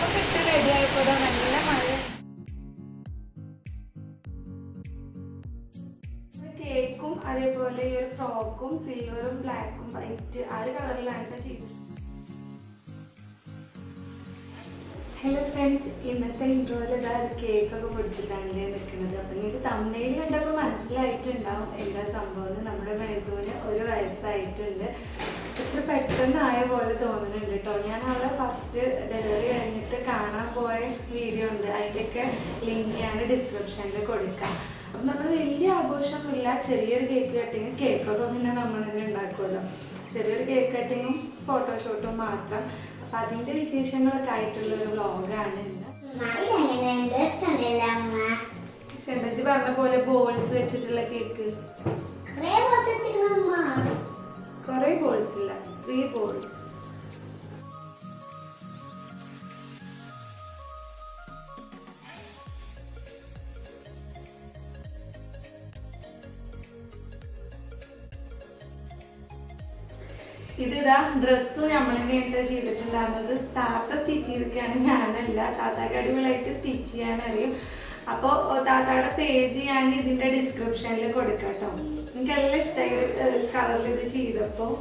Makeup ഇട്ട് ready ആയപ്പോൾ നല്ല മഴ. കേക്കും അതേപോലെ ഈ ഒരു ഫ്രോക്കും സിൽവറും ബ്ലാക്കും വൈറ്റ് ആ ഒരു കളറിലാണ് ചെയ്തത്. ഹലോ ഫ്രണ്ട്സ്, ഇന്നത്തെ ഇൻട്രോയിൽ ഇതാ കേക്കൊക്കെ പൊടിച്ചിട്ടാണല്ലേ നിൽക്കുന്നത്. അപ്പം നിങ്ങൾക്ക് തമിഴിൽ കണ്ടപ്പോൾ മനസ്സിലായിട്ടുണ്ടാവും എന്താ സംഭവം. നമ്മുടെ മേസൂന് 1 വയസ്സായിട്ടുണ്ട്. ഇത്ര പെട്ടെന്നായ പോലെ തോന്നുന്നുണ്ട് കേട്ടോ. ഞാൻ അവളെ ഫസ്റ്റ് ഡെലിവറി കഴിഞ്ഞിട്ട് കാണാൻ പോയ വീഡിയോ ഉണ്ട്, അതിൻ്റെയൊക്കെ ലിങ്ക് ഞാൻ ഡിസ്ക്രിപ്ഷനിൽ കൊടുക്കാം. അപ്പം നമ്മൾ വലിയ ആഘോഷമൊന്നുമില്ല, ചെറിയൊരു കേക്ക് കട്ടിങ്ങും, കേക്കൊക്കെ പിന്നെ നമ്മൾ തന്നെ ഉണ്ടാക്കുമല്ലോ. ചെറിയൊരു കേക്ക് കട്ടിങ്ങും ഫോട്ടോഷൂട്ടും മാത്രം. അപ്പം അതിൻ്റെ വിശേഷങ്ങളൊക്കെ ആയിട്ടുള്ളൊരു വ്ളോഗാണ് ഇന്ന്. സെൻഡജ് പറഞ്ഞ പോലെ ബോൾസ് വെച്ചിട്ടുള്ള കേക്ക്. കുറേ ബോൾസ് ഇല്ല, 3 ബോൾസ്. ഇതിതാ ഡ്രസ്സും നമ്മൾ തന്നെയായിട്ട് ചെയ്തിട്ടുണ്ടാകുന്നത്. താത്ത സ്റ്റിച്ച് ചെയ്തിരിക്കുകയാണ്, ഞാനല്ല. താത്താക്ക് അടിപൊളിയായിട്ട് സ്റ്റിച്ച് ചെയ്യാനറിയും. അപ്പോൾ താത്തയുടെ പേജ് ഞാൻ ഇതിൻ്റെ ഡിസ്ക്രിപ്ഷനിൽ കൊടുക്കാം കേട്ടോ. എനിക്കെല്ലാം ഇഷ്ടമായി കളറിൽ ഇത് ചെയ്തപ്പോൾ.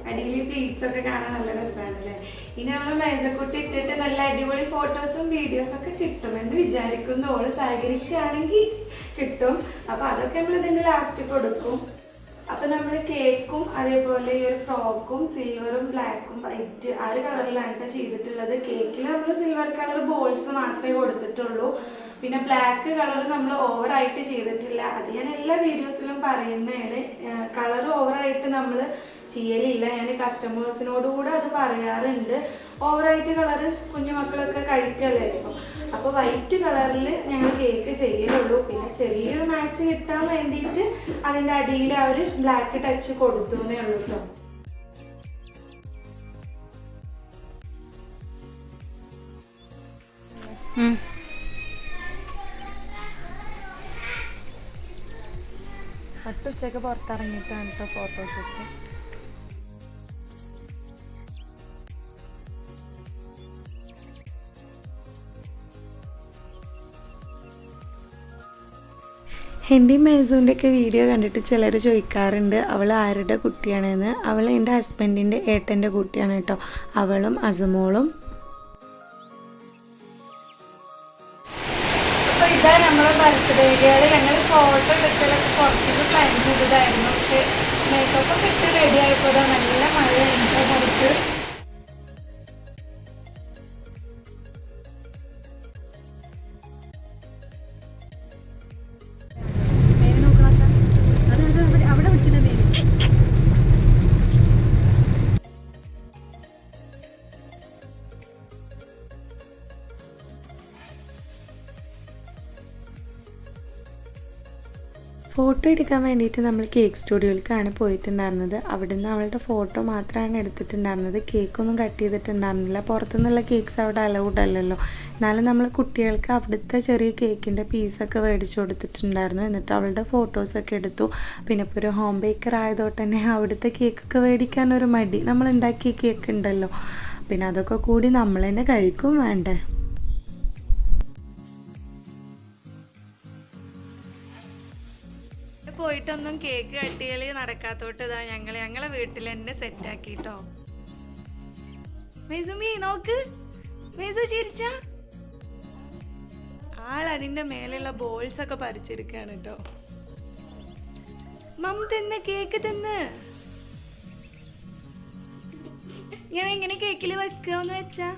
അടിയിൽ പ്ലീറ്റ്സ് ഒക്കെ കാണാൻ നല്ല രസമാണല്ലേ. ഇനി നമ്മൾ മേജക്കുട്ടി ഇട്ടിട്ട് നല്ല അടിപൊളി ഫോട്ടോസും വീഡിയോസൊക്കെ കിട്ടുമെന്ന് വിചാരിക്കുന്നു. ഓൾ സഹകരിക്കുകയാണെങ്കിൽ കിട്ടും. അപ്പോൾ അതൊക്കെ നമ്മൾ ഇതിൻ്റെ ലാസ്റ്റ് കൊടുക്കും. അപ്പം നമ്മൾ കേക്കും അതേപോലെ ഈ ഒരു ഫ്രോക്കും സിൽവറും ബ്ലാക്കും വൈറ്റ് ആ ഒരു കളറിലാണ് ചെയ്തിട്ടുള്ളത്. കേക്കിൽ നമ്മൾ സിൽവർ കളർ ബോൾസ് മാത്രമേ കൊടുത്തിട്ടുള്ളൂ. പിന്നെ ബ്ലാക്ക് കളർ നമ്മൾ ഓവറായിട്ട് ചെയ്തിട്ടില്ല. അത് ഞാൻ എല്ലാ വീഡിയോസിലും പറയുന്നതാണ്. കളർ ഓവറായിട്ട് നമ്മൾ ചെയ്യലില്ല. ഞാൻ കസ്റ്റമേഴ്സിനോട് കൂടെ അത് പറയാറുണ്ട്. ഓവറായിട്ട് കളർ കുഞ്ഞുമക്കളൊക്കെ കഴിക്കല്ലായിരിക്കും. അപ്പോൾ വൈറ്റ് കളറിൽ ഞങ്ങൾ കേക്ക് ചെയ്യലുള്ളൂ. പിന്നെ ചെറിയൊരു മാച്ച് കിട്ടാൻ വേണ്ടിയിട്ട് അതിൻ്റെ അടിയിൽ ആ ഒരു ബ്ലാക്ക് ടച്ച് കൊടുത്തു എന്നേ ഉള്ളൂ കേട്ടോ. ഉച്ചയ്ക്ക് പുറത്തിറങ്ങിയിട്ടാണ് കേട്ടോ ഫോട്ടോഷൂട്ട്. എൻ്റെ മേസൂൻ്റെയൊക്കെ വീഡിയോ കണ്ടിട്ട് ചിലർ ചോദിക്കാറുണ്ട് അവൾ ആരുടെ കുട്ടിയാണെന്ന്. അവൾ എൻ്റെ ഹസ്ബൻഡിൻ്റെ ഏട്ടൻ്റെ കുട്ടിയാണ് കേട്ടോ, അവളും അസമോളും. അപ്പോൾ ഇതാ നമ്മളെ ബർത്ത്ഡേകൾ. ഞങ്ങൾ ഫോട്ടോ എടുക്കലൊക്കെ പുറത്തേക്ക് പ്ലാൻ ചെയ്തതായിരുന്നു. പക്ഷേ മേക്കപ്പൊക്കെ ഇട്ട് റെഡി ആയപ്പോൾ നല്ല മഴ എനിക്ക് പുറത്ത്. ഫോട്ടോ എടുക്കാൻ വേണ്ടിയിട്ട് നമ്മൾ കേക്ക് സ്റ്റുഡിയോയിലേക്കാണ് പോയിട്ടുണ്ടായിരുന്നത്. അവിടുന്ന് അവളുടെ ഫോട്ടോ മാത്രമാണ് എടുത്തിട്ടുണ്ടായിരുന്നത്. കേക്കൊന്നും കട്ട് ചെയ്തിട്ടുണ്ടായിരുന്നില്ല. പുറത്തുനിന്നുള്ള കേക്ക്സ് അവിടെ അലൗഡ് അല്ലല്ലോ. എന്നാലും നമ്മൾ കുട്ടികൾക്ക് അവിടുത്തെ ചെറിയ കേക്കിൻ്റെ പീസൊക്കെ മേടിച്ചു കൊടുത്തിട്ടുണ്ടായിരുന്നു. എന്നിട്ട് അവളുടെ ഫോട്ടോസൊക്കെ എടുത്തു. പിന്നെ ഇപ്പോൾ ഒരു ഹോം ബേക്കർ ആയതുകൊണ്ട് തന്നെ അവിടുത്തെ കേക്കൊക്കെ മേടിക്കാനൊരു മടി. നമ്മൾ ഉണ്ടാക്കിയ കേക്ക് ഉണ്ടല്ലോ, പിന്നെ അതൊക്കെ കൂടി നമ്മൾ തന്നെ കഴിക്കും വേണ്ടേ. പോയിട്ടൊന്നും കേക്ക് കട്ടിയൽ നടക്കാത്തോട്ട് ഇതാ ഞങ്ങളെ വീട്ടിൽ തന്നെ സെറ്റാക്കി കേട്ടോ. മേസുമി നോക്ക്, മേസു ചിരിച്ച ആൾ അതിൻ്റെ മേലുള്ള ബോൾസ് ഒക്കെ പറിച്ചെടുക്കാണ് കേട്ടോ. മം തിന്ന്, കേക്ക് തിന്ന്. ഞാൻ എങ്ങനെ കേക്കിൽ വെക്കാന്ന് വെച്ചാ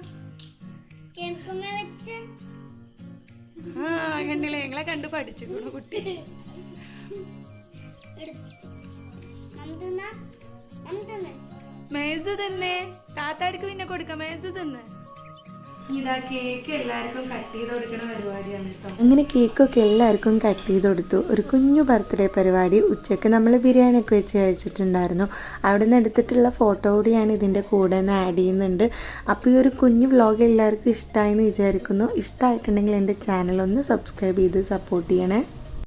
കണ്ടില്ലേ, ഞങ്ങളെ കണ്ടു പഠിച്ചു കുട്ടി. മേസ് തന്നെ താത്താർക്ക് പിന്നെ കൊടുക്കാം. മേസ് തന്നെ ഇതാ കേക്ക് എല്ലാവർക്കും കട്ട് ചെയ്ത് കൊടുക്കുന്ന പരിപാടിയാണ് കേട്ടോ. അങ്ങനെ കേക്കൊക്കെ എല്ലാവർക്കും കട്ട് ചെയ്ത് കൊടുത്തു. ഒരു കുഞ്ഞു ബർത്ത്ഡേ പരിപാടി. ഉച്ചയ്ക്ക് നമ്മൾ ബിരിയാണിയൊക്കെ വെച്ച് കഴിച്ചിട്ടുണ്ടായിരുന്നു. അവിടെ നിന്ന് എടുത്തിട്ടുള്ള ഫോട്ടോ കൂടി ഞാൻ ഇതിൻ്റെ കൂടെ നിന്ന് ആഡ് ചെയ്യുന്നുണ്ട്. അപ്പോൾ ഈ ഒരു കുഞ്ഞു വ്ലോഗ് എല്ലാവർക്കും ഇഷ്ടമായെന്ന് വിചാരിക്കുന്നു. ഇഷ്ടമായിട്ടുണ്ടെങ്കിൽ എൻ്റെ ചാനൽ ഒന്ന് സബ്സ്ക്രൈബ് ചെയ്ത് സപ്പോർട്ട് ചെയ്യണേ.